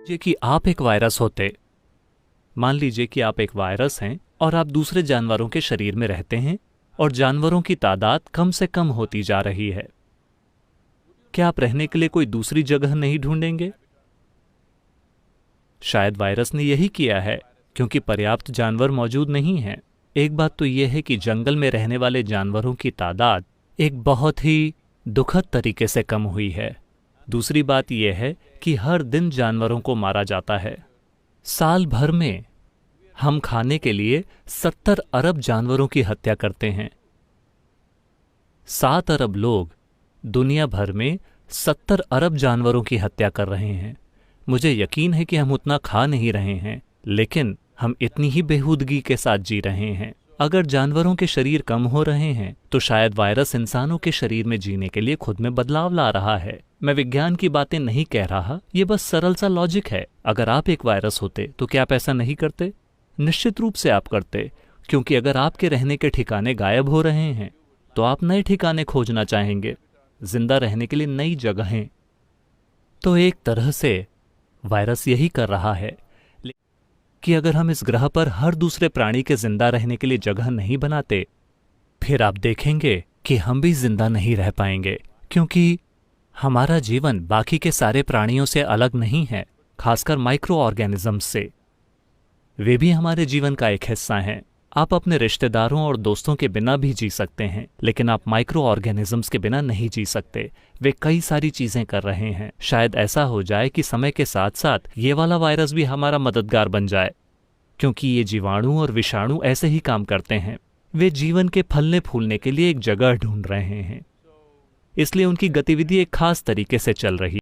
लीजिए कि आप एक वायरस होते। मान लीजिए कि आप एक वायरस हैं और आप दूसरे जानवरों के शरीर में रहते हैं और जानवरों की तादाद कम से कम होती जा रही है। क्या आप रहने के लिए कोई दूसरी जगह नहीं ढूंढेंगे? शायद वायरस ने यही किया है, क्योंकि पर्याप्त जानवर मौजूद नहीं हैं। एक बात तो यह है कि जंगल में रहने वाले जानवरों की तादाद एक बहुत ही दुखद तरीके से कम हुई है। दूसरी बात यह है कि हर दिन जानवरों को मारा जाता है। साल भर में हम खाने के लिए 70 अरब जानवरों की हत्या करते हैं। 7 अरब लोग दुनिया भर में 70 अरब जानवरों की हत्या कर रहे हैं। मुझे यकीन है कि हम उतना खा नहीं रहे हैं, लेकिन हम इतनी ही बेहूदगी के साथ जी रहे हैं। अगर जानवरों के शरीर कम हो रहे हैं तो शायद वायरस इंसानों के शरीर में जीने के लिए खुद में बदलाव ला रहा है। मैं विज्ञान की बातें नहीं कह रहा, ये बस सरल सा लॉजिक है। अगर आप एक वायरस होते तो क्या आप ऐसा नहीं करते? निश्चित रूप से आप करते, क्योंकि अगर आपके रहने के ठिकाने गायब हो रहे हैं तो आप नए ठिकाने खोजना चाहेंगे, जिंदा रहने के लिए नई जगहें। तो एक तरह से वायरस यही कर रहा है कि अगर हम इस ग्रह पर हर दूसरे प्राणी के जिंदा रहने के लिए जगह नहीं बनाते, फिर आप देखेंगे कि हम भी जिंदा नहीं रह पाएंगे, क्योंकि हमारा जीवन बाकी के सारे प्राणियों से अलग नहीं है, खासकर माइक्रो ऑर्गेनिजम्स से। वे भी हमारे जीवन का एक हिस्सा हैं। आप अपने रिश्तेदारों और दोस्तों के बिना भी जी सकते हैं, लेकिन आप माइक्रो ऑर्गेनिजम्स के बिना नहीं जी सकते। वे कई सारी चीजें कर रहे हैं। शायद ऐसा हो जाए कि समय के साथ साथ ये वाला वायरस भी हमारा मददगार बन जाए, क्योंकि ये जीवाणु और विषाणु ऐसे ही काम करते हैं। वे जीवन के फलने फूलने के लिए एक जगह ढूंढ रहे हैं, इसलिए उनकी गतिविधि एक खास तरीके से चल रही